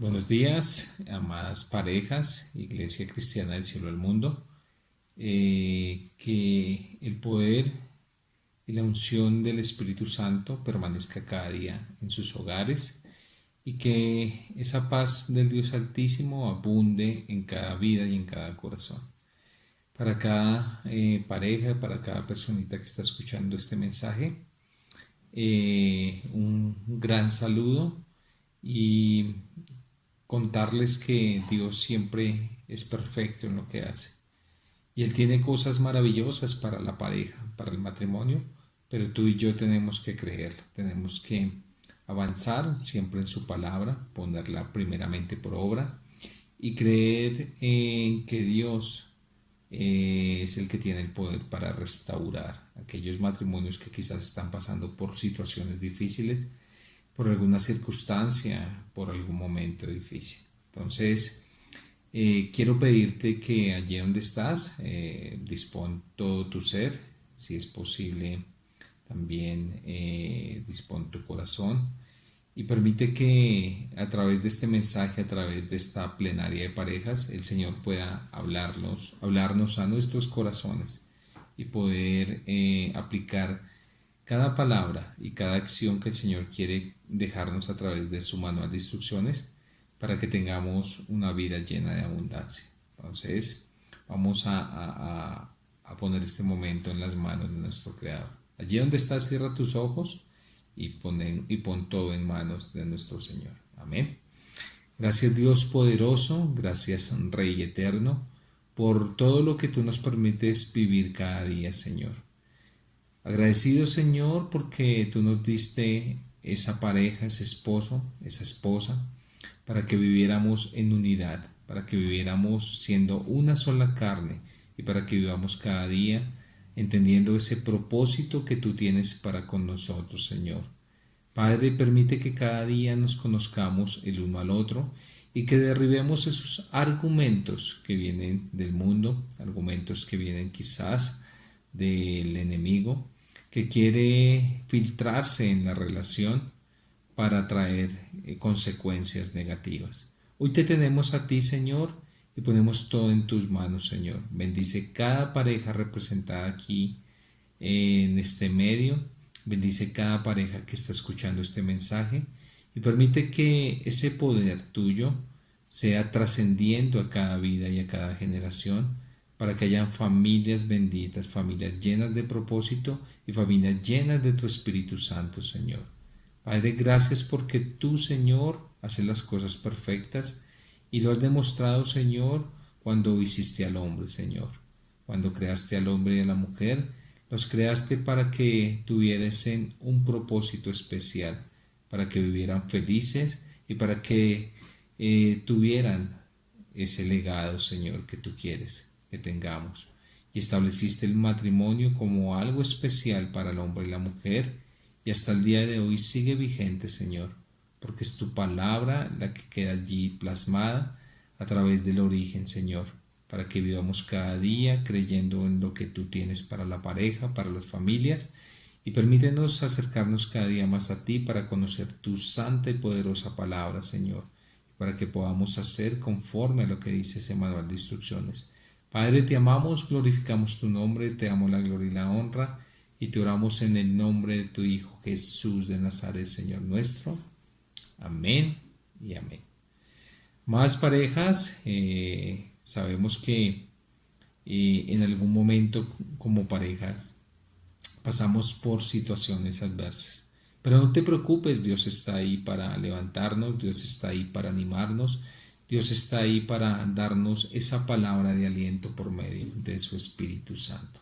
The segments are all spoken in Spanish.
Buenos días, amadas parejas, Iglesia Cristiana del Cielo del Mundo. Que el poder y la unción del Espíritu Santo permanezca cada día en sus hogares y que esa paz del Dios Altísimo abunde en cada vida y en cada corazón. Para cada pareja, para cada personita que está escuchando este mensaje, un gran saludo y contarles que Dios siempre es perfecto en lo que hace. Y Él tiene cosas maravillosas para la pareja, para el matrimonio, pero tú y yo tenemos que creerlo, tenemos que avanzar siempre en su palabra, ponerla primeramente por obra y creer en que Dios es el que tiene el poder para restaurar aquellos matrimonios que quizás están pasando por situaciones difíciles, por alguna circunstancia, por algún momento difícil. Entonces, quiero pedirte que allí donde estás, dispón todo tu ser, si es posible, también dispón tu corazón y permite que a través de este mensaje, a través de esta plenaria de parejas, el Señor pueda hablarnos a nuestros corazones y poder aplicar cada palabra y cada acción que el Señor quiere dejarnos a través de su manual de instrucciones para que tengamos una vida llena de abundancia. Entonces, vamos a poner este momento en las manos de nuestro Creador. Allí donde estás, cierra tus ojos y pon todo en manos de nuestro Señor. Amén. Gracias Dios poderoso, gracias Rey eterno, por todo lo que tú nos permites vivir cada día, Señor. Agradecido Señor porque tú nos diste esa pareja, ese esposo, esa esposa, para que viviéramos en unidad, para que viviéramos siendo una sola carne y para que vivamos cada día entendiendo ese propósito que tú tienes para con nosotros, Señor. Padre, permite que cada día nos conozcamos el uno al otro y que derribemos esos argumentos que vienen del mundo, argumentos que vienen quizás del enemigo, que quiere filtrarse en la relación para traer consecuencias negativas. Hoy te tenemos a ti, Señor, y ponemos todo en tus manos, Señor. Bendice cada pareja representada aquí en este medio. Bendice cada pareja que está escuchando este mensaje y permite que ese poder tuyo sea trascendiendo a cada vida y a cada generación para que hayan familias benditas, familias llenas de propósito y familias llenas de tu Espíritu Santo, Señor. Padre, gracias porque tú, Señor, haces las cosas perfectas y lo has demostrado, Señor, cuando hiciste al hombre, Señor. Cuando creaste al hombre y a la mujer, los creaste para que tuviesen un propósito especial, para que vivieran felices y para que tuvieran ese legado, Señor, que tú quieres que tengamos. Y estableciste el matrimonio como algo especial para el hombre y la mujer, y hasta el día de hoy sigue vigente, Señor, porque es tu palabra la que queda allí plasmada a través del origen, Señor, para que vivamos cada día creyendo en lo que tú tienes para la pareja, para las familias, y permítenos acercarnos cada día más a ti para conocer tu santa y poderosa palabra, Señor, para que podamos hacer conforme a lo que dice ese manual de instrucciones. Padre, te amamos, glorificamos tu nombre, te damos la gloria y la honra, y te oramos en el nombre de tu Hijo Jesús de Nazaret, Señor nuestro. Amén y amén. Más parejas, sabemos que en algún momento como parejas pasamos por situaciones adversas. Pero no te preocupes, Dios está ahí para levantarnos, Dios está ahí para animarnos, Dios está ahí para darnos esa palabra de aliento por medio de su Espíritu Santo.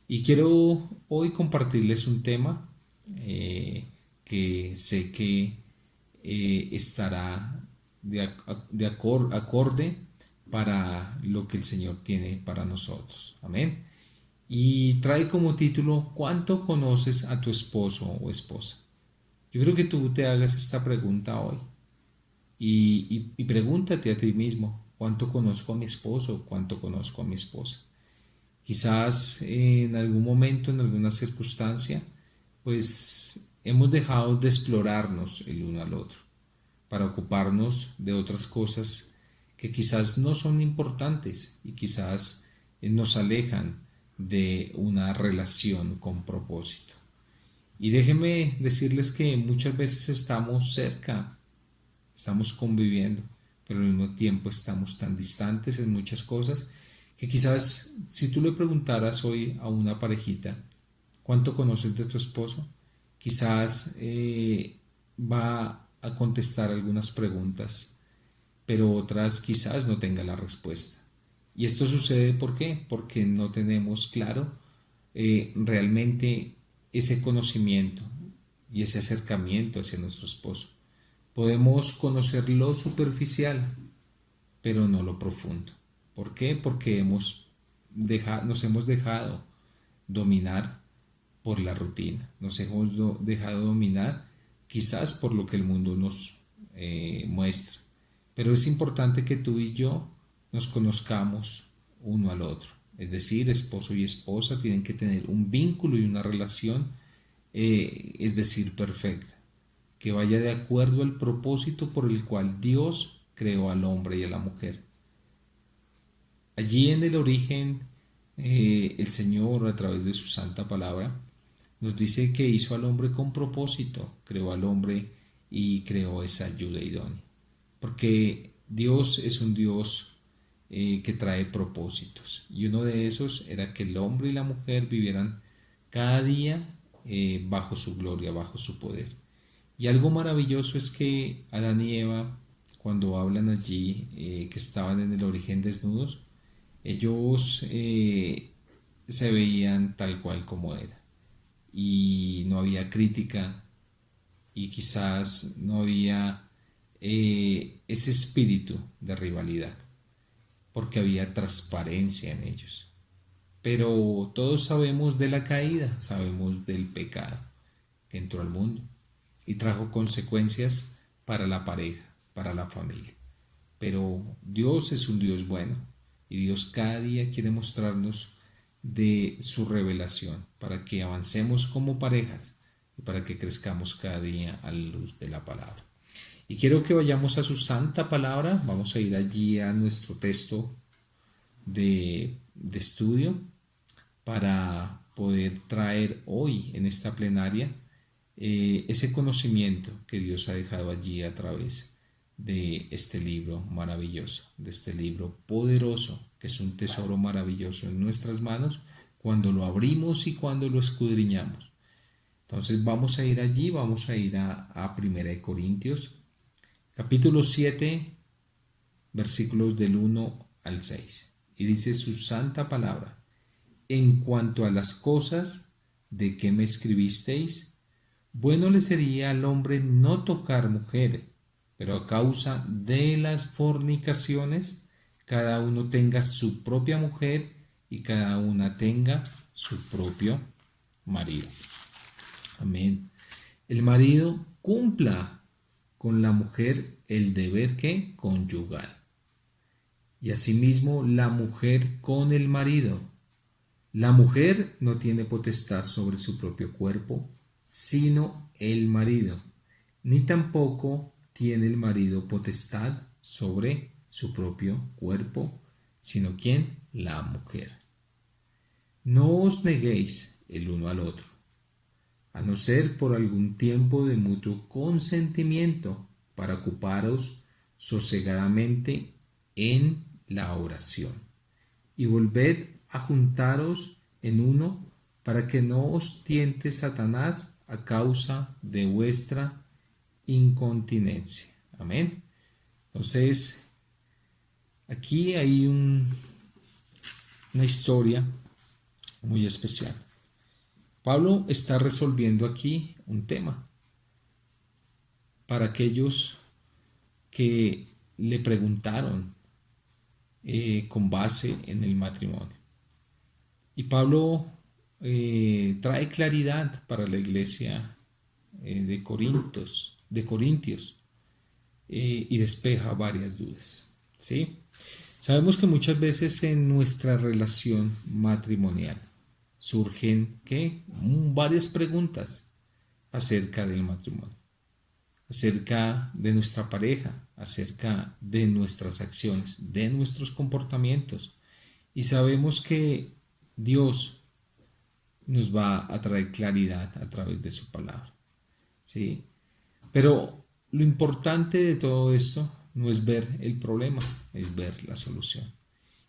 Y quiero hoy compartirles un tema que sé que estará acorde para lo que el Señor tiene para nosotros. Amén. Y trae como título: ¿cuánto conoces a tu esposo o esposa? Yo creo que tú te hagas esta pregunta hoy y pregúntate a ti mismo: ¿cuánto conozco a mi esposo? ¿Cuánto conozco a mi esposa? Quizás en algún momento, en alguna circunstancia, pues hemos dejado de explorarnos el uno al otro. para ocuparnos de otras cosas que quizás no son importantes y quizás nos alejan de una relación con propósito. Y déjenme decirles que muchas veces estamos cerca, estamos conviviendo, pero al mismo tiempo estamos tan distantes en muchas cosas que quizás si tú le preguntaras hoy a una parejita, ¿cuánto conoces de tu esposo? Quizás va a contestar algunas preguntas, pero otras quizás no tenga la respuesta. Y esto sucede ¿por qué? Porque no tenemos claro realmente ese conocimiento y ese acercamiento hacia nuestro esposo. Podemos conocer lo superficial, pero no lo profundo. ¿Por qué? Porque nos hemos dejado dominar por la rutina, nos hemos dejado dominar quizás por lo que el mundo nos muestra. Pero es importante que tú y yo nos conozcamos uno al otro. Es decir, esposo y esposa tienen que tener un vínculo y una relación, es decir, perfecta, que vaya de acuerdo al propósito por el cual Dios creó al hombre y a la mujer. Allí en el origen, el Señor, a través de su santa palabra, nos dice que hizo al hombre con propósito, creó al hombre y creó esa ayuda idónea. Porque Dios es un Dios que trae propósitos. Y uno de esos era que el hombre y la mujer vivieran cada día bajo su gloria, bajo su poder. Y algo maravilloso es que Adán y Eva, cuando hablan allí que estaban en el origen desnudos, ellos se veían tal cual como era. Y no había crítica y quizás no había ese espíritu de rivalidad, porque había transparencia en ellos. Pero todos sabemos de la caída, sabemos del pecado que entró al mundo y trajo consecuencias para la pareja, para la familia. Pero Dios es un Dios bueno y Dios cada día quiere mostrarnos de su revelación para que avancemos como parejas y para que crezcamos cada día a la luz de la palabra. Y quiero que vayamos a su santa palabra. Vamos a ir allí a nuestro texto de estudio para poder traer hoy en esta plenaria ese conocimiento que Dios ha dejado allí a través de este libro maravilloso, de este libro poderoso, que es un tesoro maravilloso en nuestras manos cuando lo abrimos y cuando lo escudriñamos. Entonces vamos a ir allí, vamos a ir a 1 Corintios, capítulo 7, versículos del 1 al 6. Y dice su santa palabra: en cuanto a las cosas de que me escribisteis, bueno le sería al hombre no tocar mujer, pero a causa de las fornicaciones, cada uno tenga su propia mujer y cada una tenga su propio marido. Amén. El marido cumpla con la mujer el deber que conyugal. Y asimismo la mujer con el marido. La mujer no tiene potestad sobre su propio cuerpo, sino el marido, ni tampoco tiene el marido potestad sobre su propio cuerpo, sino ¿quién? La mujer. No os neguéis el uno al otro, a no ser por algún tiempo de mutuo consentimiento, para ocuparos sosegadamente en la oración. Y volved a juntaros en uno, para que no os tiente Satanás a causa de vuestra incontinencia. Amén. Entonces, aquí hay una historia muy especial. Pablo está resolviendo aquí un tema para aquellos que le preguntaron con base en el matrimonio. Y Pablo trae claridad para la iglesia de Corintios y despeja varias dudas. ¿Sí? Sabemos que muchas veces en nuestra relación matrimonial surgen varias preguntas acerca del matrimonio. acerca de nuestra pareja, acerca de nuestras acciones, de nuestros comportamientos. Y sabemos que Dios nos va a traer claridad a través de su palabra, ¿sí? Pero lo importante de todo esto no es ver el problema, es ver la solución.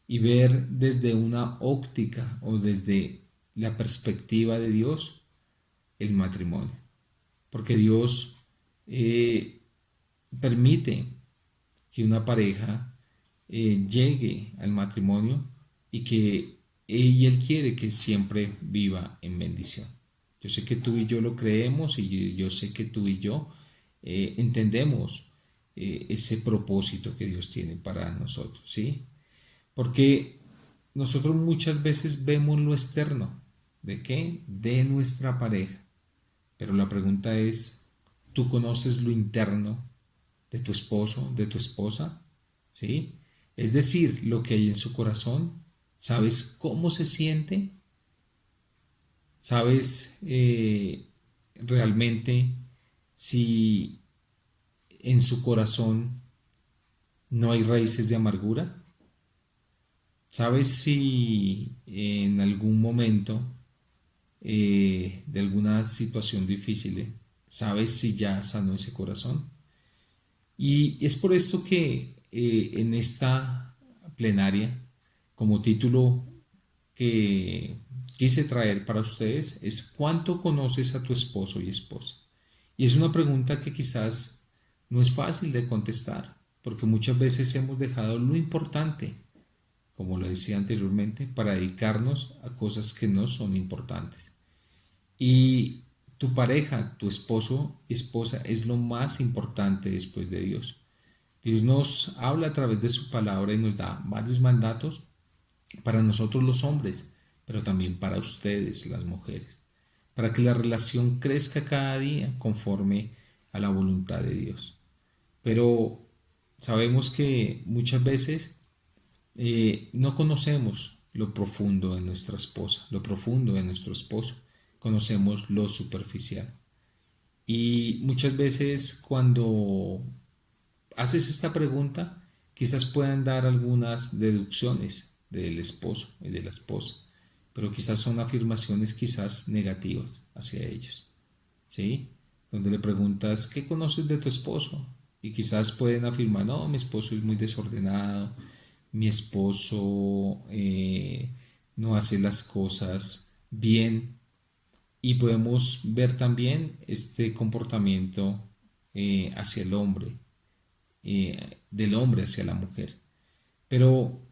Y ver desde una óptica o desde la perspectiva de Dios el matrimonio. Porque Dios permite que una pareja llegue al matrimonio y que Él quiere que siempre viva en bendición. Yo sé que tú y yo lo creemos y yo sé que tú y yo entendemos ese propósito que Dios tiene para nosotros, ¿sí? Porque nosotros muchas veces vemos lo externo. ¿De qué? De nuestra pareja. Pero la pregunta es, ¿tú conoces lo interno de tu esposo, de tu esposa? ¿Sí? Es decir, lo que hay en su corazón. ¿Sabes cómo se siente? ¿Sabes realmente si en su corazón no hay raíces de amargura? ¿Sabes si en algún momento de alguna situación difícil, sabes si ya sanó ese corazón? Y es por esto que en esta plenaria, como título que quise traer para ustedes, es ¿cuánto conoces a tu esposo y esposa? Y es una pregunta que quizás no es fácil de contestar, porque muchas veces hemos dejado lo importante, como lo decía anteriormente, para dedicarnos a cosas que no son importantes. Y tu pareja, tu esposo y esposa es lo más importante después de Dios. Dios nos habla a través de su palabra y nos da varios mandatos para nosotros los hombres, pero también para ustedes las mujeres, para que la relación crezca cada día conforme a la voluntad de Dios. Pero sabemos que muchas veces no conocemos lo profundo de nuestra esposa, lo profundo de nuestro esposo, conocemos lo superficial. Y muchas veces cuando haces esta pregunta, quizás puedan dar algunas deducciones del esposo y de la esposa, pero quizás son afirmaciones quizás negativas hacia ellos, ¿sí? Donde le preguntas, ¿qué conoces de tu esposo? Y quizás pueden afirmar, no, mi esposo es muy desordenado, mi esposo no hace las cosas bien. Y podemos ver también este comportamiento hacia el hombre, del hombre hacia la mujer. Pero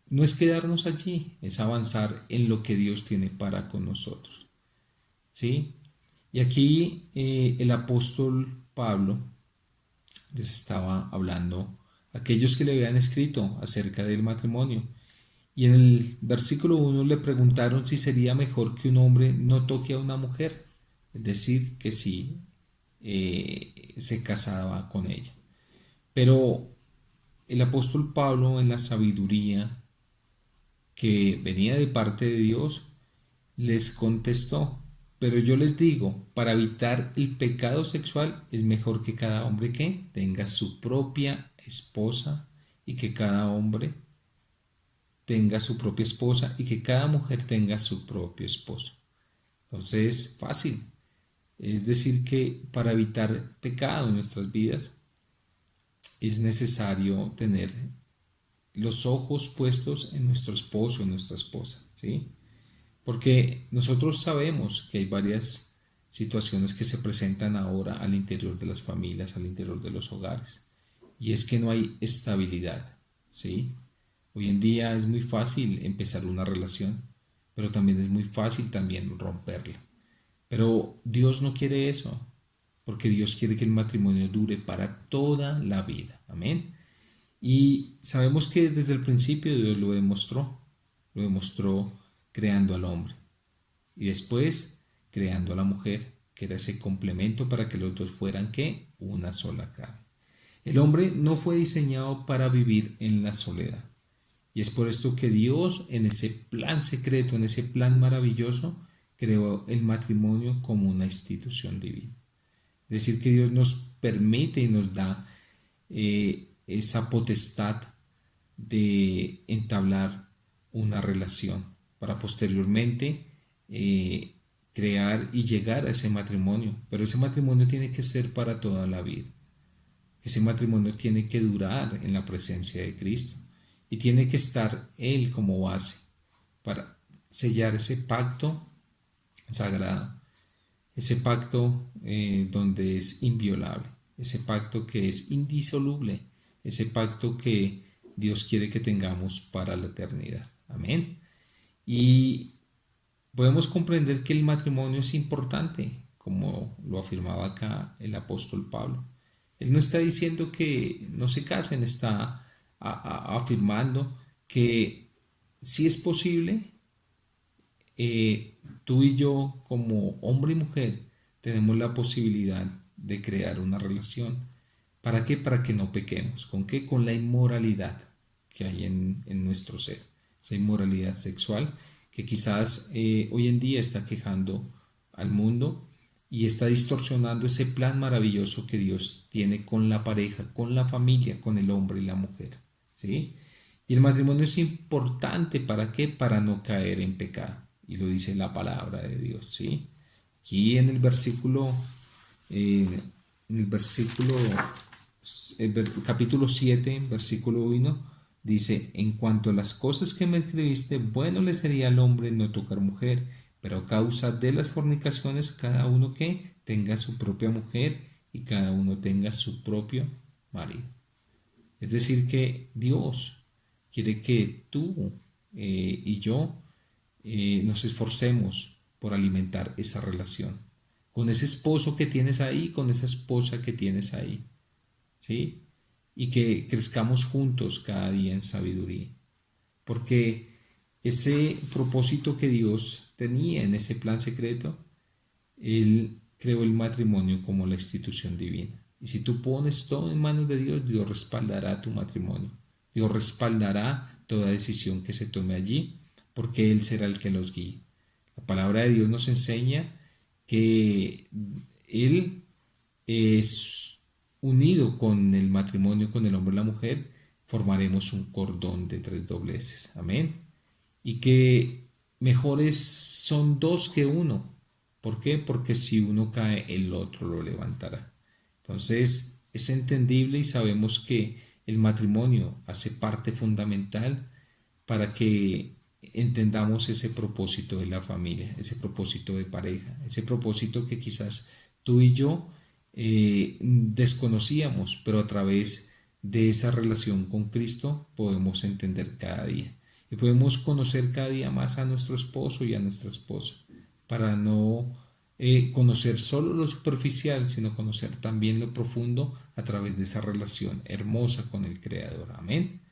no es quedarnos allí, es avanzar en lo que Dios tiene para con nosotros. ¿Sí? Y aquí el apóstol Pablo les estaba hablando a aquellos que le habían escrito acerca del matrimonio. Y en el versículo 1 le preguntaron si sería mejor que un hombre no toque a una mujer, es decir, que si se casaba con ella. Pero el apóstol Pablo, en la sabiduría que venía de parte de Dios, les contestó, pero yo les digo, para evitar el pecado sexual es mejor que cada hombre que tenga su propia esposa y que cada hombre tenga su propia esposa y que cada mujer tenga su propio esposo. Entonces, fácil. Es decir, que para evitar pecado en nuestras vidas es necesario tener los ojos puestos en nuestro esposo, en nuestra esposa, ¿sí? Porque nosotros sabemos que hay varias situaciones que se presentan ahora al interior de las familias, al interior de los hogares, y es que no hay estabilidad, ¿sí? Hoy en día es muy fácil empezar una relación, pero también es muy fácil también romperla. Pero Dios no quiere eso, porque Dios quiere que el matrimonio dure para toda la vida. Amén. Y sabemos que desde el principio Dios lo demostró creando al hombre y después creando a la mujer, que era ese complemento para que los dos fueran ¿qué? Una sola carne. El hombre no fue diseñado para vivir en la soledad. Y es por esto que Dios en ese plan secreto, en ese plan maravilloso, creó el matrimonio como una institución divina. Es decir, que Dios nos permite y nos da esa potestad de entablar una relación para posteriormente eh, crear y llegar a ese matrimonio. Pero ese matrimonio tiene que ser para toda la vida. Ese matrimonio tiene que durar en la presencia de Cristo y tiene que estar Él como base para sellar ese pacto sagrado, ese pacto donde es inviolable, ese pacto que es indisoluble, ese pacto que Dios quiere que tengamos para la eternidad. Amén. Y podemos comprender que el matrimonio es importante, como lo afirmaba acá el apóstol Pablo. Él no está diciendo que no se casen, está afirmando que si es posible, tú y yo como hombre y mujer tenemos la posibilidad de crear una relación. ¿Para qué? Para que no pequemos. ¿Con qué? Con la inmoralidad que hay en nuestro ser. Esa inmoralidad sexual que quizás hoy en día está quejando al mundo y está distorsionando ese plan maravilloso que Dios tiene con la pareja, con la familia, con el hombre y la mujer. ¿Sí? Y el matrimonio es importante, ¿para qué? Para no caer en pecado. Y lo dice la palabra de Dios, ¿sí? Aquí eh, en el versículo, capítulo 7, versículo 1, dice, en cuanto a las cosas que me escribiste, bueno le sería al hombre no tocar mujer, pero a causa de las fornicaciones, cada uno que tenga su propia mujer y cada uno tenga su propio marido. Es decir, que Dios quiere que tú y yo nos esforcemos por alimentar esa relación con ese esposo que tienes ahí, con esa esposa que tienes ahí, ¿sí? Y que crezcamos juntos cada día en sabiduría, porque ese propósito que Dios tenía en ese plan secreto, Él creó el matrimonio como la institución divina. Y si tú pones todo en manos de Dios, Dios respaldará tu matrimonio. Dios respaldará toda decisión que se tome allí, porque Él será el que los guíe. La palabra de Dios nos enseña que Él es unido con el matrimonio, con el hombre y la mujer, formaremos un cordón de tres dobleces. Amén. Y que mejores son dos que uno. ¿Por qué? Porque si uno cae, el otro lo levantará. Entonces, es entendible y sabemos que el matrimonio hace parte fundamental para que entendamos ese propósito de la familia, ese propósito de pareja, ese propósito que quizás tú y yo desconocíamos, pero a través de esa relación con Cristo podemos entender cada día y podemos conocer cada día más a nuestro esposo y a nuestra esposa para no conocer solo lo superficial, sino conocer también lo profundo a través de esa relación hermosa con el Creador. Amén.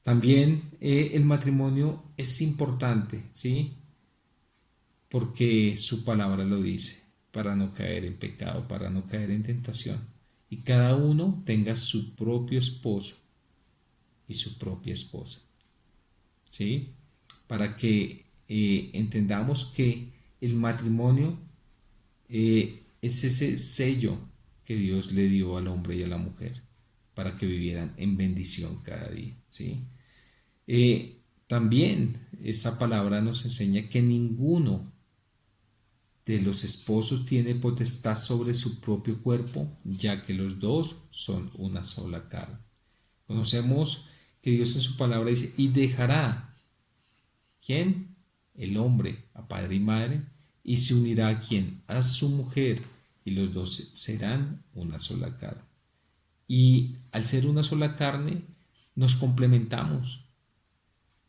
También el matrimonio es importante, ¿sí? Porque su palabra lo dice, para no caer en pecado, para no caer en tentación. Y cada uno tenga su propio esposo y su propia esposa, ¿sí? Para que entendamos que el matrimonio es ese sello que Dios le dio al hombre y a la mujer para que vivieran en bendición cada día, ¿sí? También esa palabra nos enseña que ninguno de los esposos tiene potestad sobre su propio cuerpo, ya que los dos son una sola carne. Conocemos que Dios en su palabra dice, y dejará, ¿quién? El hombre a padre y madre, y se unirá a quién? A su mujer, y los dos serán una sola carne. Y al ser una sola carne, nos complementamos,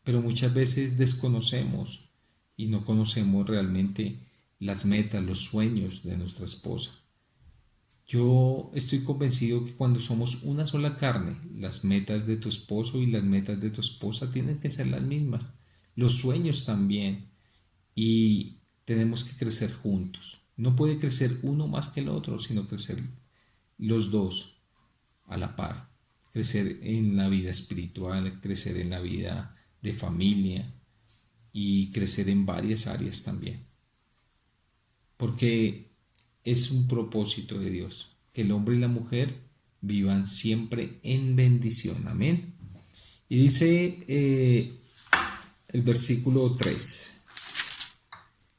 pero muchas veces desconocemos y no conocemos realmente las metas, los sueños de nuestra esposa. Yo estoy convencido que cuando somos una sola carne, las metas de tu esposo y las metas de tu esposa tienen que ser las mismas, los sueños también, y tenemos que crecer juntos. No puede crecer uno más que el otro, sino crecer los dos a la par, crecer en la vida espiritual, crecer en la vida de familia y crecer en varias áreas también. Porque es un propósito de Dios, que el hombre y la mujer vivan siempre en bendición. Amén. Y dice el versículo 3: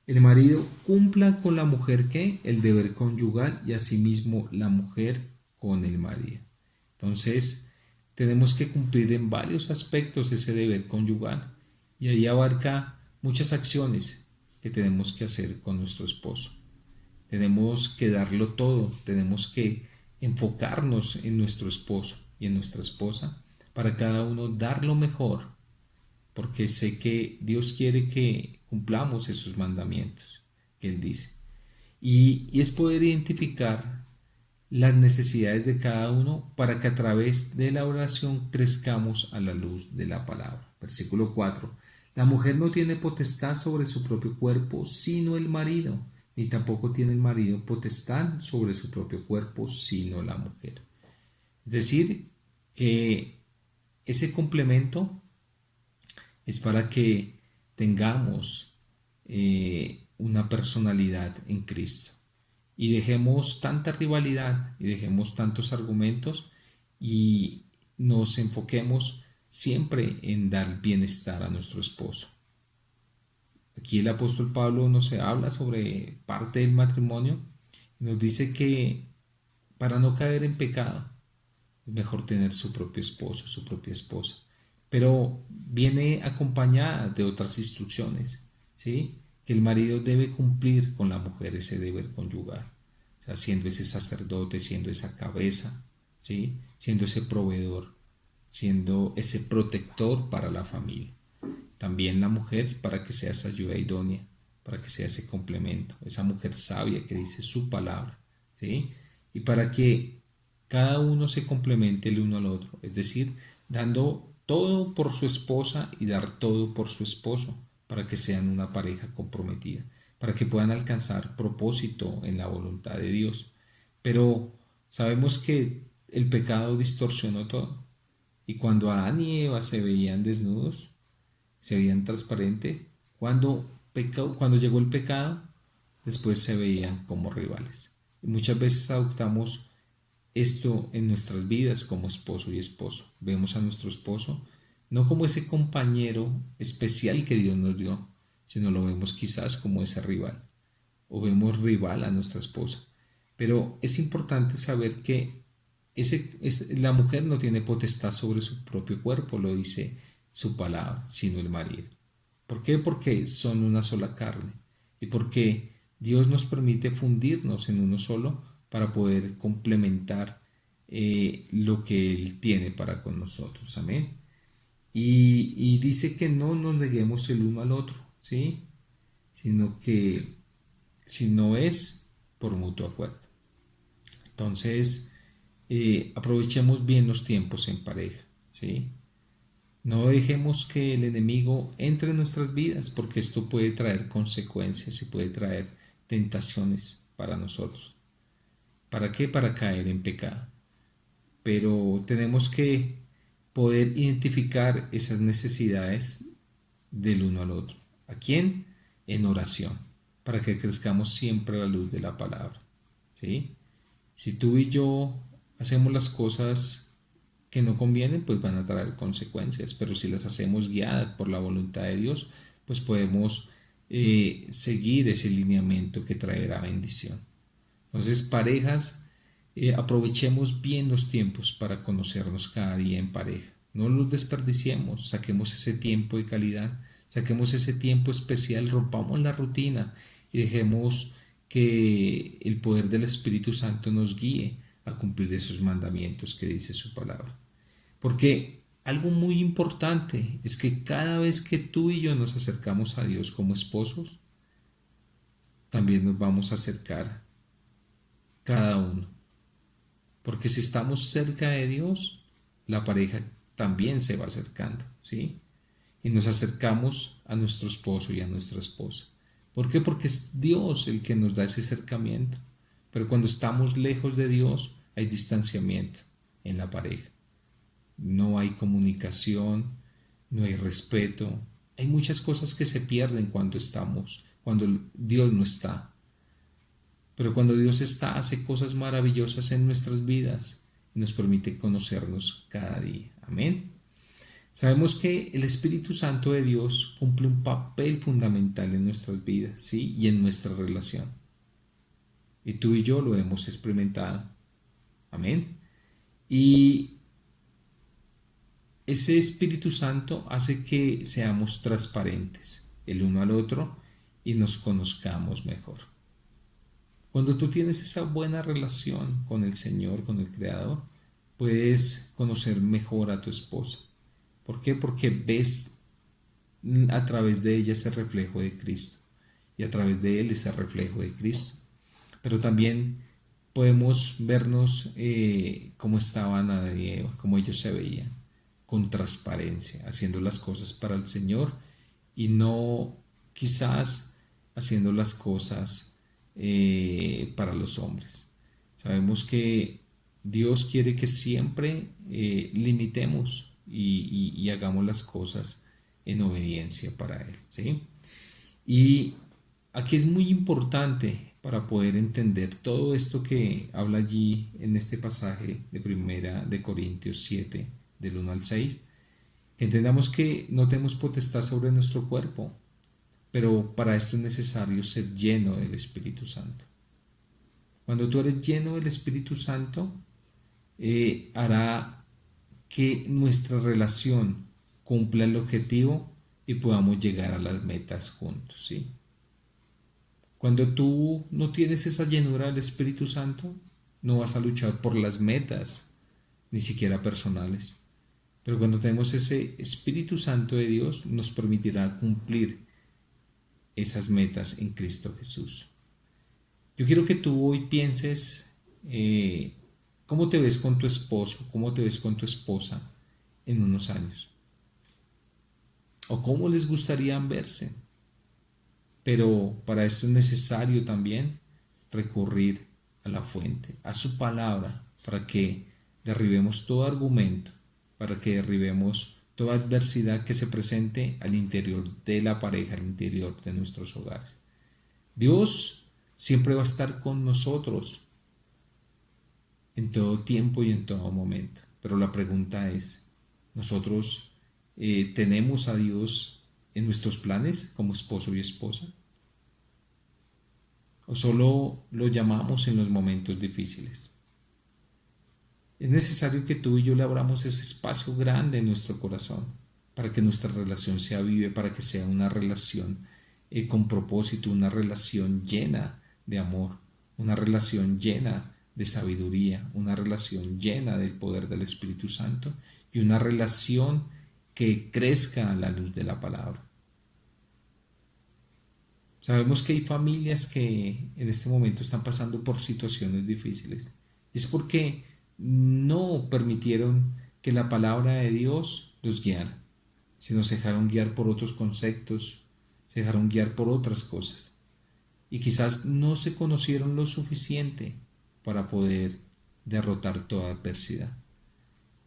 el marido cumpla con la mujer que el deber conyugal y asimismo la mujer con el marido. Entonces, tenemos que cumplir en varios aspectos ese deber conyugal y ahí abarca muchas acciones que tenemos que hacer con nuestro esposo. Tenemos que darlo todo, tenemos que enfocarnos en nuestro esposo y en nuestra esposa para cada uno dar lo mejor, porque sé que Dios quiere que cumplamos esos mandamientos que Él dice. Y es poder identificar las necesidades de cada uno para que a través de la oración crezcamos a la luz de la palabra. Versículo 4: la mujer no tiene potestad sobre su propio cuerpo sino el marido, ni tampoco tiene el marido potestad sobre su propio cuerpo sino la mujer. Es decir, que ese complemento es para que tengamos una personalidad en Cristo y dejemos tanta rivalidad y dejemos tantos argumentos y nos enfoquemos siempre en dar bienestar a nuestro esposo. Aquí el apóstol Pablo nos habla sobre parte del matrimonio y nos dice que para no caer en pecado es mejor tener su propio esposo, su propia esposa, pero viene acompañada de otras instrucciones, ¿sí? Que el marido debe cumplir con la mujer ese deber conyugal, o sea, siendo ese sacerdote, siendo esa cabeza, ¿sí? Siendo ese proveedor, siendo ese protector para la familia. También la mujer para que sea esa ayuda idónea, para que sea ese complemento, esa mujer sabia que dice su palabra, ¿sí? Y para que cada uno se complemente el uno al otro, es decir, dando todo por su esposa y dar todo por su esposo, para que sean una pareja comprometida, para que puedan alcanzar propósito en la voluntad de Dios. Pero sabemos que el pecado distorsionó todo, y cuando Adán y Eva se veían desnudos, se veían transparentes, cuando llegó el pecado, después se veían como rivales. Y muchas veces adoptamos esto en nuestras vidas como esposo y esposo. Vemos a nuestro esposo no como ese compañero especial que Dios nos dio, sino lo vemos quizás como ese rival, o vemos rival a nuestra esposa. Pero es importante saber que la mujer no tiene potestad sobre su propio cuerpo, lo dice su palabra, sino el marido. ¿Por qué? Porque son una sola carne y porque Dios nos permite fundirnos en uno solo para poder complementar lo que Él tiene para con nosotros. Amén. Y dice que no nos neguemos el uno al otro, ¿sí? Sino que si no es por mutuo acuerdo. Entonces, aprovechemos bien los tiempos en pareja, ¿sí? No dejemos que el enemigo entre en nuestras vidas, porque esto puede traer consecuencias y puede traer tentaciones para nosotros. ¿Para qué? Para caer en pecado. Pero tenemos que poder identificar esas necesidades del uno al otro. ¿A quién? En oración, para que crezcamos siempre a la luz de la palabra, ¿sí? Si tú y yo hacemos las cosas que no convienen, pues van a traer consecuencias, pero si las hacemos guiadas por la voluntad de Dios, pues podemos seguir ese lineamiento que traerá bendición. Entonces, parejas, aprovechemos bien los tiempos para conocernos cada día en pareja. No los desperdiciemos, saquemos ese tiempo de calidad, saquemos ese tiempo especial, rompamos la rutina y dejemos que el poder del Espíritu Santo nos guíe a cumplir esos mandamientos que dice su palabra. Porque algo muy importante es que cada vez que tú y yo nos acercamos a Dios como esposos, también nos vamos a acercar cada uno. Porque si estamos cerca de Dios, la pareja también se va acercando, ¿sí? Y nos acercamos a nuestro esposo y a nuestra esposa. ¿Por qué? Porque es Dios el que nos da ese acercamiento. Pero cuando estamos lejos de Dios, hay distanciamiento en la pareja. No hay comunicación, no hay respeto. Hay muchas cosas que se pierden cuando Dios no está. Pero cuando Dios está, hace cosas maravillosas en nuestras vidas y nos permite conocernos cada día. Amén. Sabemos que el Espíritu Santo de Dios cumple un papel fundamental en nuestras vidas, ¿sí? Y en nuestra relación. Y tú y yo lo hemos experimentado. Amén. Y ese Espíritu Santo hace que seamos transparentes el uno al otro y nos conozcamos mejor. Cuando tú tienes esa buena relación con el Señor, con el Creador, puedes conocer mejor a tu esposa. ¿Por qué? Porque ves a través de ella ese reflejo de Cristo y a través de él ese reflejo de Cristo. Pero también podemos vernos como estaban Adán y Eva, como ellos se veían, con transparencia, haciendo las cosas para el Señor y no quizás haciendo las cosas para los hombres. Sabemos que Dios quiere que siempre limitemos y hagamos las cosas en obediencia para Él, ¿sí? Y aquí es muy importante para poder entender todo esto que habla allí en este pasaje de Primera de Corintios 7, del 1 al 6, que entendamos que no tenemos potestad sobre nuestro cuerpo, pero para esto es necesario ser lleno del Espíritu Santo. Cuando tú eres lleno del Espíritu Santo, hará que nuestra relación cumpla el objetivo y podamos llegar a las metas juntos, ¿sí? Cuando tú no tienes esa llenura del Espíritu Santo, no vas a luchar por las metas, ni siquiera personales. Pero cuando tenemos ese Espíritu Santo de Dios, nos permitirá cumplir esas metas en Cristo Jesús. Yo quiero que tú hoy pienses cómo te ves con tu esposo, cómo te ves con tu esposa en unos años, o cómo les gustaría verse. Pero para esto es necesario también recurrir a la fuente, a su palabra, para que derribemos todo argumento, para que derribemos toda adversidad que se presente al interior de la pareja, al interior de nuestros hogares. Dios siempre va a estar con nosotros en todo tiempo y en todo momento. Pero la pregunta es, ¿nosotros tenemos a Dios en nuestros planes como esposo y esposa? ¿O solo lo llamamos en los momentos difíciles? Es necesario que tú y yo le abramos ese espacio grande en nuestro corazón para que nuestra relación sea viva, para que sea una relación con propósito, una relación llena de amor, una relación llena de sabiduría, una relación llena del poder del Espíritu Santo y una relación que crezca a la luz de la palabra. Sabemos que hay familias que en este momento están pasando por situaciones difíciles. Es porque no permitieron que la palabra de Dios los guiara, sino se dejaron guiar por otros conceptos, se dejaron guiar por otras cosas. Y quizás no se conocieron lo suficiente para poder derrotar toda adversidad.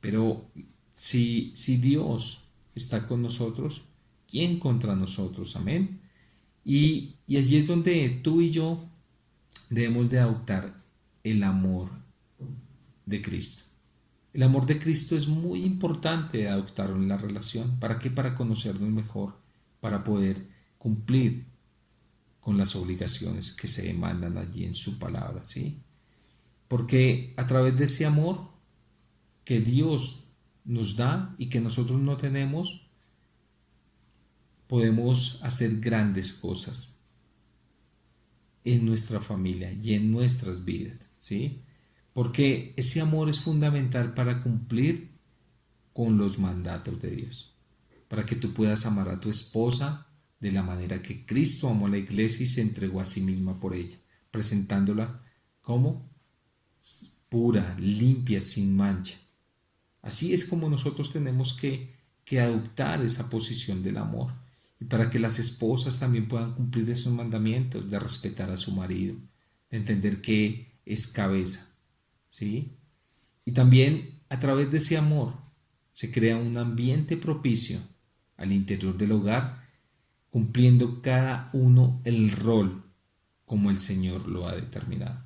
Pero si Dios está con nosotros, ¿quién contra nosotros? Amén. Y allí es donde tú y yo debemos de adoptar el amor de Cristo. El amor de Cristo es muy importante adoptarlo en la relación. ¿Para qué? Para conocernos mejor, para poder cumplir con las obligaciones que se demandan allí en su palabra, ¿sí? Porque a través de ese amor que Dios nos da y que nosotros no tenemos, podemos hacer grandes cosas en nuestra familia y en nuestras vidas, ¿sí? Porque ese amor es fundamental para cumplir con los mandatos de Dios, para que tú puedas amar a tu esposa de la manera que Cristo amó a la iglesia y se entregó a sí misma por ella, presentándola como pura, limpia, sin mancha. Así es como nosotros tenemos que adoptar esa posición del amor. Y para que las esposas también puedan cumplir esos mandamientos de respetar a su marido, de entender que es cabeza, ¿sí? Y también a través de ese amor se crea un ambiente propicio al interior del hogar, cumpliendo cada uno el rol como el Señor lo ha determinado.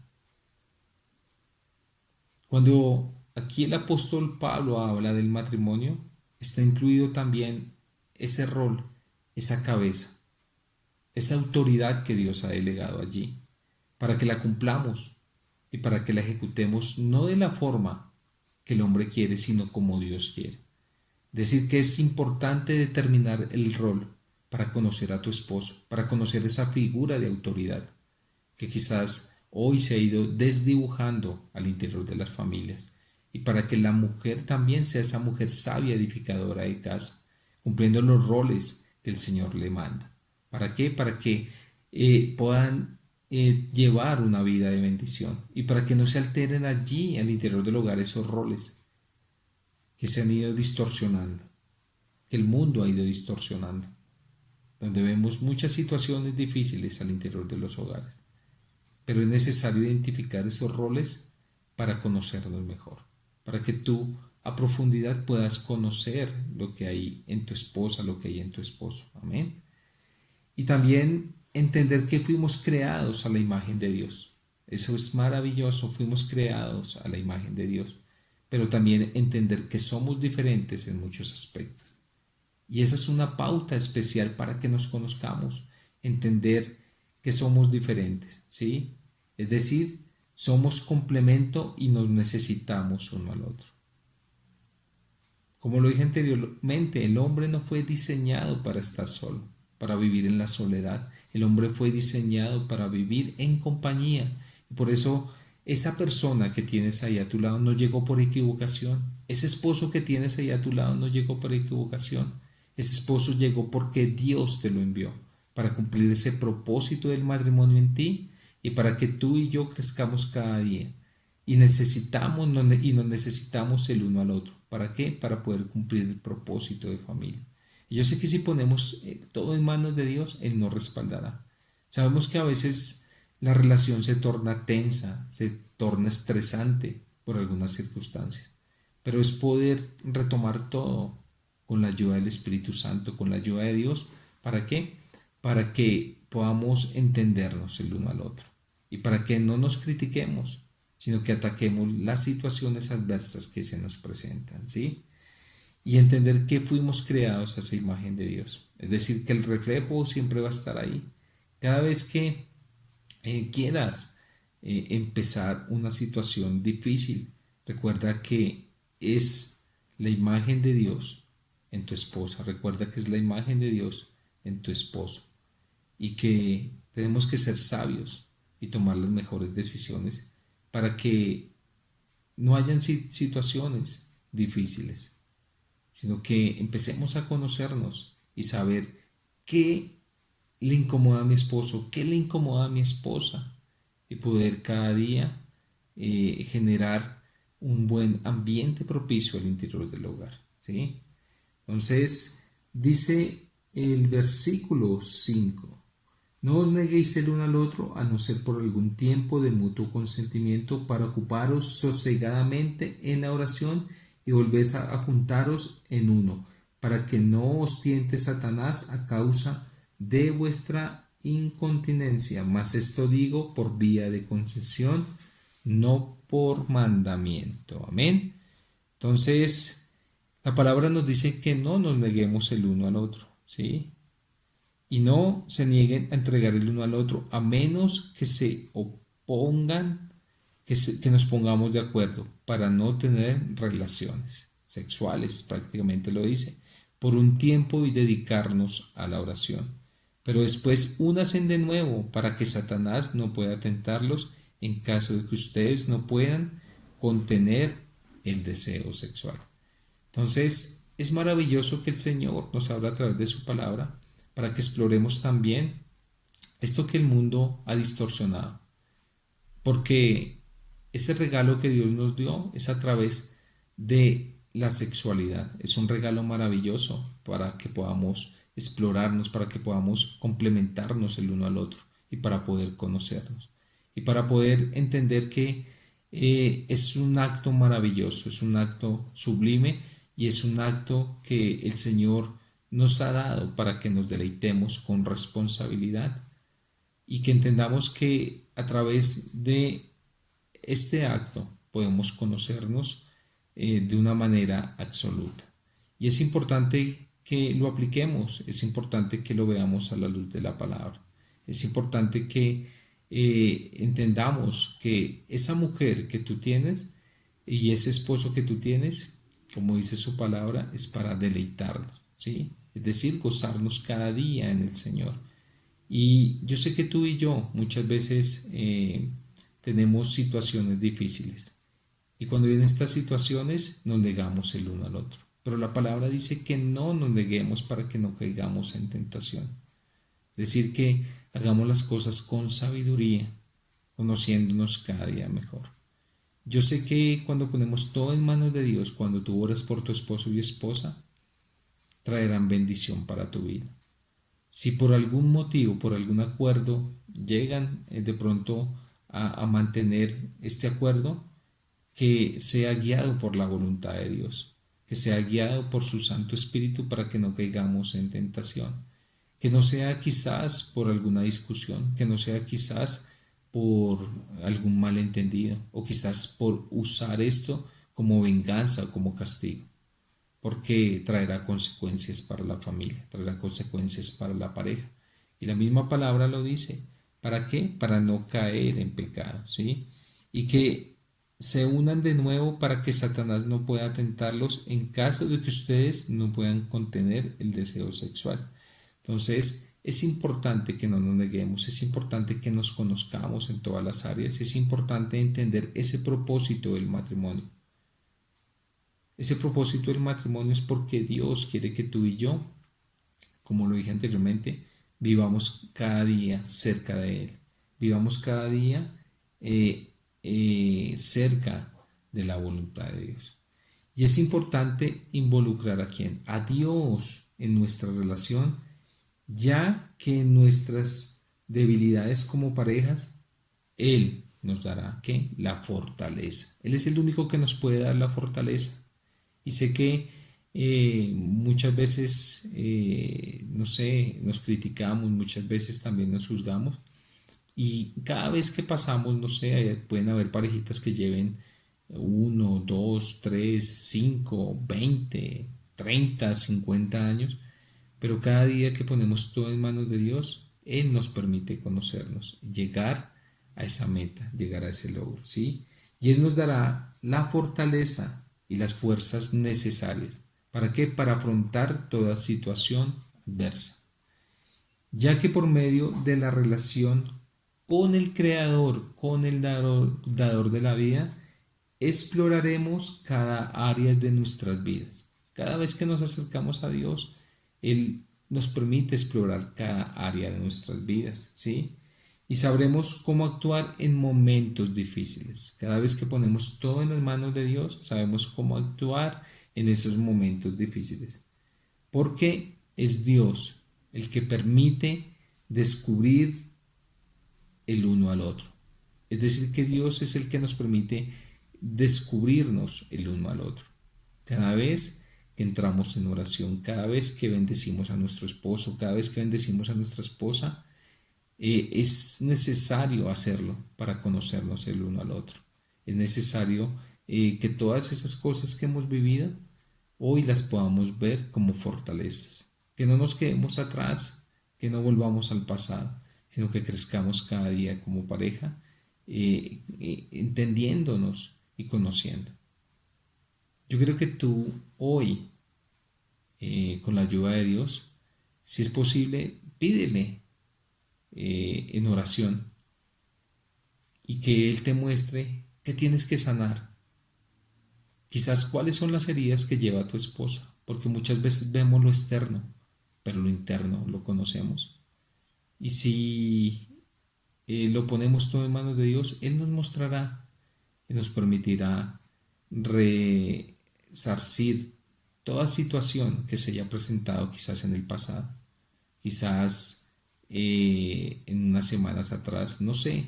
Cuando aquí el apóstol Pablo habla del matrimonio, está incluido también ese rol, esa cabeza, esa autoridad que Dios ha delegado allí, para que la cumplamos y para que la ejecutemos no de la forma que el hombre quiere, sino como Dios quiere. Decir que es importante determinar el rol para conocer a tu esposo, para conocer esa figura de autoridad que quizás hoy se ha ido desdibujando al interior de las familias, y para que la mujer también sea esa mujer sabia, edificadora de casa, cumpliendo los roles que el Señor le manda. ¿Para qué? Para que puedan llevar una vida de bendición y para que no se alteren allí al interior del hogar esos roles que se han ido distorsionando, que el mundo ha ido distorsionando, donde vemos muchas situaciones difíciles al interior de los hogares. Pero es necesario identificar esos roles para conocerlos mejor, para que tú a profundidad puedas conocer lo que hay en tu esposa, lo que hay en tu esposo. Amén. Y también entender que fuimos creados a la imagen de Dios. Eso es maravilloso, fuimos creados a la imagen de Dios, pero también entender que somos diferentes en muchos aspectos. Y esa es una pauta especial para que nos conozcamos, entender que somos diferentes, ¿sí? Es decir, somos complemento y nos necesitamos uno al otro. Como lo dije anteriormente, el hombre no fue diseñado para estar solo, para vivir en la soledad. El hombre fue diseñado para vivir en compañía. Y por eso esa persona que tienes ahí a tu lado no llegó por equivocación. Ese esposo que tienes ahí a tu lado no llegó por equivocación. Ese esposo llegó porque Dios te lo envió para cumplir ese propósito del matrimonio en ti y para que tú y yo crezcamos cada día. Y nos necesitamos el uno al otro. ¿Para qué? Para poder cumplir el propósito de familia. Y yo sé que si ponemos todo en manos de Dios, Él nos respaldará. Sabemos que a veces la relación se torna tensa, se torna estresante por algunas circunstancias, pero es poder retomar todo con la ayuda del Espíritu Santo, con la ayuda de Dios. ¿Para qué? Para que podamos entendernos el uno al otro y para que no nos critiquemos, sino que ataquemos las situaciones adversas que se nos presentan, ¿sí? Y entender que fuimos creados a esa imagen de Dios. Es decir, que el reflejo siempre va a estar ahí. Cada vez que quieras empezar una situación difícil, recuerda que es la imagen de Dios en tu esposa. Recuerda que es la imagen de Dios en tu esposo. Y que tenemos que ser sabios y tomar las mejores decisiones para que no hayan situaciones difíciles, sino que empecemos a conocernos y saber qué le incomoda a mi esposo, qué le incomoda a mi esposa, y poder cada día generar un buen ambiente propicio al interior del hogar, ¿sí? Entonces, dice el versículo 5: no os neguéis el uno al otro, a no ser por algún tiempo de mutuo consentimiento, para ocuparos sosegadamente en la oración y volvéis a juntaros en uno, para que no os tiente Satanás a causa de vuestra incontinencia. Mas esto digo por vía de concesión, no por mandamiento. Amén. Entonces, la palabra nos dice que no nos neguemos el uno al otro, ¿sí? Y no se nieguen a entregar el uno al otro, a menos que se opongan, que nos pongamos de acuerdo para no tener relaciones sexuales, prácticamente lo dice, por un tiempo y dedicarnos a la oración. Pero después únanse de nuevo para que Satanás no pueda tentarlos en caso de que ustedes no puedan contener el deseo sexual. Entonces, es maravilloso que el Señor nos habla a través de su palabra para que exploremos también esto que el mundo ha distorsionado. Porque ese regalo que Dios nos dio es a través de la sexualidad. Es un regalo maravilloso para que podamos explorarnos, para que podamos complementarnos el uno al otro y para poder conocernos. Y para poder entender que es un acto maravilloso, es un acto sublime y es un acto que el Señor nos ha dado para que nos deleitemos con responsabilidad, y que entendamos que a través de este acto podemos conocernos de una manera absoluta. Y es importante que lo apliquemos, es importante que lo veamos a la luz de la palabra. Es importante que entendamos que esa mujer que tú tienes y ese esposo que tú tienes, como dice su palabra, es para deleitarnos, ¿sí? Es decir, gozarnos cada día en el Señor. Y yo sé que tú y yo muchas veces tenemos situaciones difíciles. Y cuando vienen estas situaciones nos negamos el uno al otro. Pero la palabra dice que no nos neguemos para que no caigamos en tentación. Es decir, que hagamos las cosas con sabiduría, conociéndonos cada día mejor. Yo sé que cuando ponemos todo en manos de Dios, cuando tú oras por tu esposo y esposa, traerán bendición para tu vida. Si por algún motivo, por algún acuerdo, llegan de pronto a mantener este acuerdo, que sea guiado por la voluntad de Dios, que sea guiado por su Santo Espíritu para que no caigamos en tentación, que no sea quizás por alguna discusión, que no sea quizás por algún malentendido o quizás por usar esto como venganza o como castigo, porque traerá consecuencias para la familia, traerá consecuencias para la pareja. Y la misma palabra lo dice. ¿Para qué? Para no caer en pecado, ¿sí? Y que se unan de nuevo para que Satanás no pueda tentarlos en caso de que ustedes no puedan contener el deseo sexual. Entonces, es importante que no nos neguemos, es importante que nos conozcamos en todas las áreas, es importante entender ese propósito del matrimonio. Ese propósito del matrimonio es porque Dios quiere que tú y yo, como lo dije anteriormente, vivamos cada día cerca de Él. Vivamos cada día cerca de la voluntad de Dios. Y es importante involucrar a quién? A Dios en nuestra relación, ya que en nuestras debilidades como parejas, Él nos dará ¿qué? La fortaleza. Él es el único que nos puede dar la fortaleza. Y sé que muchas veces, no sé, nos criticamos, muchas veces también nos juzgamos. Y cada vez que pasamos, no sé, pueden haber parejitas que lleven 1, 2, 3, 5, 20, 30, 50 años, pero cada día que ponemos todo en manos de Dios, Él nos permite conocernos, llegar a esa meta, llegar a ese logro, ¿sí? Y Él nos dará la fortaleza y las fuerzas necesarias. ¿Para qué? Para afrontar toda situación adversa. Ya que por medio de la relación con el Creador, con el dador de la vida, exploraremos cada área de nuestras vidas. Cada vez que nos acercamos a Dios, Él nos permite explorar cada área de nuestras vidas, ¿sí? Y sabremos cómo actuar en momentos difíciles. Cada vez que ponemos todo en las manos de Dios, sabemos cómo actuar en esos momentos difíciles. Porque es Dios el que permite descubrir el uno al otro. Es decir, que Dios es el que nos permite descubrirnos el uno al otro. Cada vez que entramos en oración, cada vez que bendecimos a nuestro esposo, cada vez que bendecimos a nuestra esposa, es necesario hacerlo para conocernos el uno al otro. Es necesario que todas esas cosas que hemos vivido hoy las podamos ver como fortalezas. Que no nos quedemos atrás, que no volvamos al pasado, sino que crezcamos cada día como pareja, entendiéndonos y conociendo. Yo creo que tú hoy, con la ayuda de Dios, si es posible, pídele en oración y que Él te muestre qué tienes que sanar. Quizás cuáles son las heridas que lleva tu esposa, porque muchas veces vemos lo externo, pero lo interno lo conocemos. Y si lo ponemos todo en manos de Dios, Él nos mostrará y nos permitirá resarcir toda situación que se haya presentado quizás en el pasado, quizás en unas semanas atrás, no sé,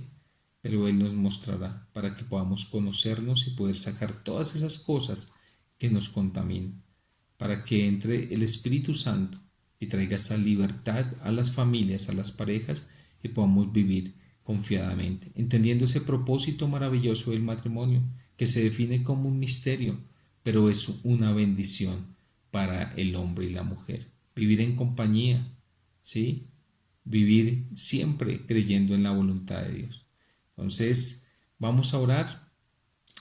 pero Él nos mostrará para que podamos conocernos y poder sacar todas esas cosas que nos contaminan, para que entre el Espíritu Santo y traiga esa libertad a las familias, a las parejas, y podamos vivir confiadamente, entendiendo ese propósito maravilloso del matrimonio, que se define como un misterio, pero es una bendición para el hombre y la mujer. Vivir en compañía, ¿sí? Vivir siempre creyendo en la voluntad de Dios. Entonces, vamos a orar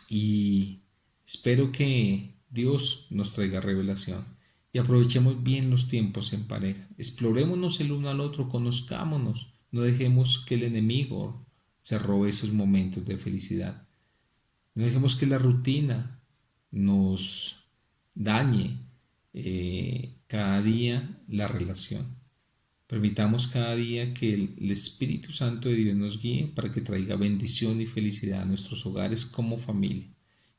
y espero que Dios nos traiga revelación y aprovechemos bien los tiempos en pareja. Explorémonos el uno al otro, conozcámonos, no dejemos que el enemigo se robe esos momentos de felicidad. No dejemos que la rutina nos dañe cada día la relación. Permitamos cada día que el Espíritu Santo de Dios nos guíe para que traiga bendición y felicidad a nuestros hogares como familia.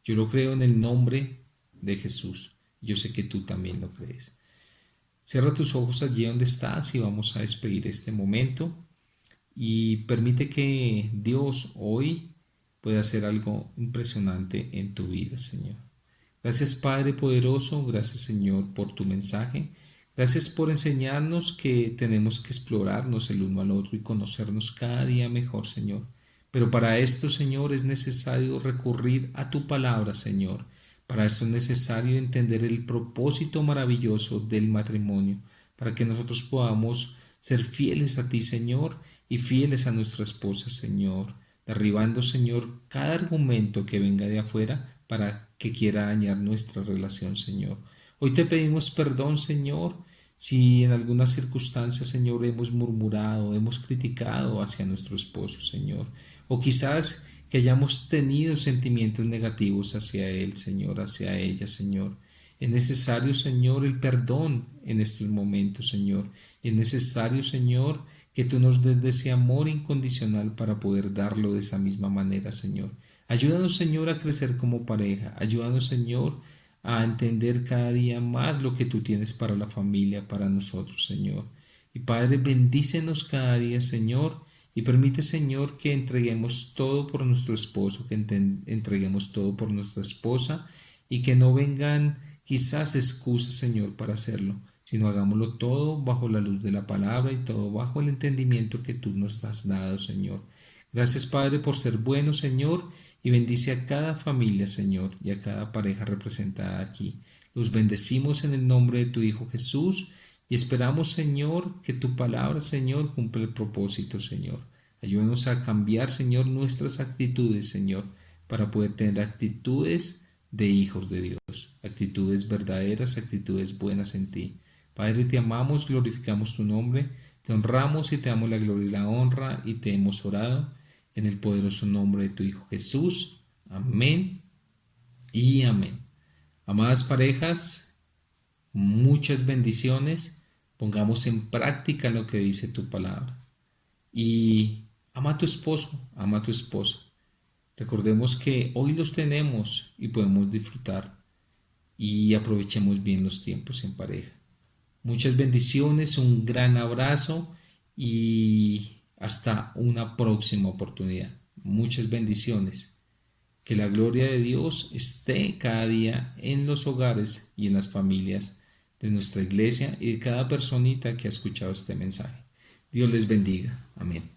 Yo lo creo en el nombre de Jesús. Yo sé que tú también lo crees. Cierra tus ojos allí donde estás y vamos a despedir este momento y permite que Dios hoy pueda hacer algo impresionante en tu vida, Señor. Gracias, Padre poderoso, gracias, Señor, por tu mensaje. Gracias por enseñarnos que tenemos que explorarnos el uno al otro y conocernos cada día mejor, Señor. Pero para esto, Señor, es necesario recurrir a tu palabra, Señor. Para esto es necesario entender el propósito maravilloso del matrimonio, para que nosotros podamos ser fieles a ti, Señor, y fieles a nuestra esposa, Señor, derribando, Señor, cada argumento que venga de afuera para que quiera dañar nuestra relación, Señor. Hoy te pedimos perdón, Señor, si en algunas circunstancias, Señor, hemos murmurado, hemos criticado hacia nuestro esposo, Señor, o quizás que hayamos tenido sentimientos negativos hacia él, Señor, hacia ella, Señor. Es necesario, Señor, el perdón en estos momentos, Señor. Es necesario, Señor, que tú nos des de ese amor incondicional para poder darlo de esa misma manera, Señor. Ayúdanos, Señor, a crecer como pareja. Ayúdanos, Señor, a entender cada día más lo que tú tienes para la familia, para nosotros, Señor. Y Padre, bendícenos cada día, Señor, y permite, Señor, que entreguemos todo por nuestro esposo, que entreguemos todo por nuestra esposa y que no vengan quizás excusas, Señor, para hacerlo, sino hagámoslo todo bajo la luz de la palabra y todo bajo el entendimiento que tú nos has dado, Señor. Gracias, Padre, por ser bueno, Señor, y bendice a cada familia, Señor, y a cada pareja representada aquí. Los bendecimos en el nombre de tu Hijo Jesús y esperamos, Señor, que tu palabra, Señor, cumpla el propósito, Señor. Ayúdanos a cambiar, Señor, nuestras actitudes, Señor, para poder tener actitudes de hijos de Dios, actitudes verdaderas, actitudes buenas en ti. Padre, te amamos, glorificamos tu nombre, te honramos y te damos la gloria y la honra y te hemos orado en el poderoso nombre de tu Hijo Jesús. Amén y amén. Amadas parejas, muchas bendiciones. Pongamos en práctica lo que dice tu palabra. Y ama a tu esposo, ama a tu esposa. Recordemos que hoy los tenemos y podemos disfrutar y aprovechemos bien los tiempos en pareja. Muchas bendiciones, un gran abrazo y hasta una próxima oportunidad. Muchas bendiciones. Que la gloria de Dios esté cada día en los hogares y en las familias de nuestra iglesia y de cada personita que ha escuchado este mensaje. Dios les bendiga. Amén.